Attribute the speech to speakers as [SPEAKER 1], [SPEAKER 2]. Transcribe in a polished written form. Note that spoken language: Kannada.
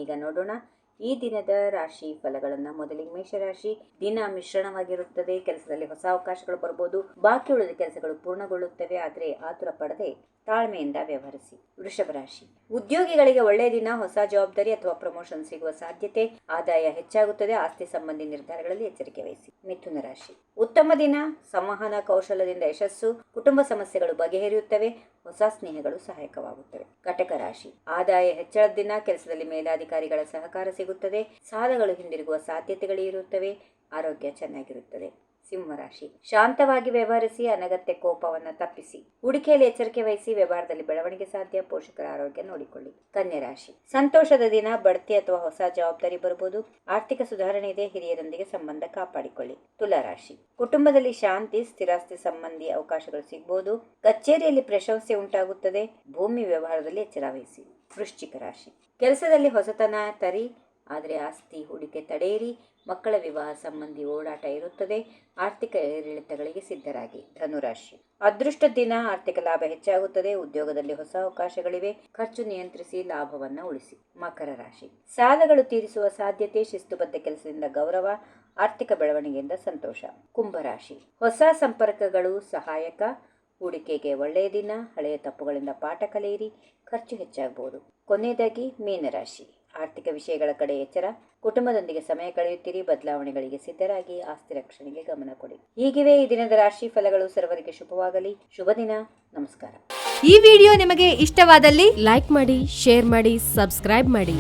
[SPEAKER 1] ಈಗ ನೋಡೋಣ ಈ ದಿನದ ರಾಶಿ ಫಲಗಳನ್ನು. ಮೊದಲಿಗೆ ಮೇಷರಾಶಿ. ದಿನ ಮಿಶ್ರಣವಾಗಿರುತ್ತದೆ. ಕೆಲಸದಲ್ಲಿ ಹೊಸ ಅವಕಾಶಗಳು ಬರ್ಬೋದು. ಬಾಕಿ ಉಳಿದ ಕೆಲಸಗಳು ಪೂರ್ಣಗೊಳ್ಳುತ್ತವೆ. ಆದರೆ ಆತುರ ಪಡದೆ ತಾಳ್ಮೆಯಿಂದ ವ್ಯವಹರಿಸಿ. ವೃಷಭ ರಾಶಿ. ಉದ್ಯೋಗಿಗಳಿಗೆ ಒಳ್ಳೆಯ ದಿನ. ಹೊಸ ಜವಾಬ್ದಾರಿ ಅಥವಾ ಪ್ರಮೋಷನ್ ಸಿಗುವ ಸಾಧ್ಯತೆ. ಆದಾಯ ಹೆಚ್ಚಾಗುತ್ತದೆ. ಆಸ್ತಿ ಸಂಬಂಧಿ ನಿರ್ಧಾರಗಳಲ್ಲಿ ಎಚ್ಚರಿಕೆ ವಹಿಸಿ. ಮಿಥುನ ರಾಶಿ. ಉತ್ತಮ ದಿನ. ಸಂವಹನ ಕೌಶಲ್ಯದಿಂದ ಯಶಸ್ಸು. ಕುಟುಂಬ ಸಮಸ್ಯೆಗಳು ಬಗೆಹರಿಯುತ್ತವೆ. ಹೊಸ ಸ್ನೇಹಗಳು ಸಹಾಯಕವಾಗುತ್ತವೆ. ಕಟಕ ರಾಶಿ. ಆದಾಯ ಹೆಚ್ಚಳದ ದಿನ. ಕೆಲಸದಲ್ಲಿ ಮೇಲಾಧಿಕಾರಿಗಳ ಸಹಕಾರ ಸಿಗುತ್ತದೆ. ಸಾಲಗಳು ಹಿಂದಿರುಗುವ ಸಾಧ್ಯತೆಗಳು ಇರುತ್ತವೆ. ಆರೋಗ್ಯ ಚೆನ್ನಾಗಿರುತ್ತದೆ. ಸಿಂಹರಾಶಿ. ಶಾಂತವಾಗಿ ವ್ಯವಹರಿಸಿ. ಅನಗತ್ಯ ಕೋಪವನ್ನು ತಪ್ಪಿಸಿ. ಹೂಡಿಕೆಯಲ್ಲಿ ಎಚ್ಚರಿಕೆ ವಹಿಸಿ. ವ್ಯವಹಾರದಲ್ಲಿ ಬೆಳವಣಿಗೆ ಸಾಧ್ಯ. ಪೋಷಕರ ಆರೋಗ್ಯ ನೋಡಿಕೊಳ್ಳಿ. ಕನ್ಯಾ ರಾಶಿ. ಸಂತೋಷದ ದಿನ. ಬಡ್ತಿ ಅಥವಾ ಹೊಸ ಜವಾಬ್ದಾರಿ ಬರಬಹುದು. ಆರ್ಥಿಕ ಸುಧಾರಣೆ ಇದೆ. ಹಿರಿಯರೊಂದಿಗೆ ಸಂಬಂಧ ಕಾಪಾಡಿಕೊಳ್ಳಿ. ತುಲಾ ರಾಶಿ. ಕುಟುಂಬದಲ್ಲಿ ಶಾಂತಿ. ಸ್ಥಿರಾಸ್ತಿ ಸಂಬಂಧಿ ಅವಕಾಶಗಳು ಸಿಗಬಹುದು. ಕಚೇರಿಯಲ್ಲಿ ಪ್ರಶಂಸೆ ಉಂಟಾಗುತ್ತದೆ. ಭೂಮಿ ವ್ಯವಹಾರದಲ್ಲಿ ಎಚ್ಚರ ವಹಿಸಿ. ವೃಶ್ಚಿಕ ರಾಶಿ. ಕೆಲಸದಲ್ಲಿ ಹೊಸತನ ತರಿ. ಆದರೆ ಆಸ್ತಿ ಹೂಡಿಕೆ ತಡೆಯಿರಿ. ಮಕ್ಕಳ ವಿವಾಹ ಸಂಬಂಧಿ ಓಡಾಟ ಇರುತ್ತದೆ. ಆರ್ಥಿಕ ಏರಿಳಿತಗಳಿಗೆ ಸಿದ್ಧರಾಗಿ. ಧನುರಾಶಿ. ಅದೃಷ್ಟ ದಿನ. ಆರ್ಥಿಕ ಲಾಭ ಹೆಚ್ಚಾಗುತ್ತದೆ. ಉದ್ಯೋಗದಲ್ಲಿ ಹೊಸ ಅವಕಾಶಗಳಿವೆ. ಖರ್ಚು ನಿಯಂತ್ರಿಸಿ. ಲಾಭವನ್ನು ಉಳಿಸಿ. ಮಕರ ರಾಶಿ. ಸಾಲಗಳು ತೀರಿಸುವ ಸಾಧ್ಯತೆ. ಶಿಸ್ತುಬದ್ಧ ಕೆಲಸದಿಂದ ಗೌರವ. ಆರ್ಥಿಕ ಬೆಳವಣಿಗೆಯಿಂದ ಸಂತೋಷ. ಕುಂಭರಾಶಿ. ಹೊಸ ಸಂಪರ್ಕಗಳು ಸಹಾಯಕ. ಹೂಡಿಕೆಗೆ ಒಳ್ಳೆಯ ದಿನ. ಹಳೆಯ ತಪ್ಪುಗಳಿಂದ ಪಾಠ ಕಲಿಯಿರಿ. ಖರ್ಚು ಹೆಚ್ಚಾಗಬಹುದು. ಕೊನೆಯದಾಗಿ ಮೀನರಾಶಿ. ಆರ್ಥಿಕ ವಿಷಯಗಳ ಕಡೆ ಎಚ್ಚರ. ಕುಟುಂಬದೊಂದಿಗೆ ಸಮಯ ಕಳೆಯುತ್ತೀರಿ. ಬದಲಾವಣೆಗಳಿಗೆ ಸಿದ್ಧರಾಗಿ. ಆಸ್ತಿ ರಕ್ಷಣೆಗೆ ಗಮನ ಕೊಡಿ. ಹೀಗಿವೆ ಈ ದಿನದ ರಾಶಿ ಫಲಗಳು. ಸರ್ವರಿಗೆ ಶುಭವಾಗಲಿ. ಶುಭ ದಿನ. ನಮಸ್ಕಾರ.
[SPEAKER 2] ಈ ವಿಡಿಯೋ ನಿಮಗೆ ಇಷ್ಟವಾದಲ್ಲಿ ಲೈಕ್ ಮಾಡಿ, ಶೇರ್ ಮಾಡಿ, ಸಬ್ಸ್ಕ್ರೈಬ್ ಮಾಡಿ.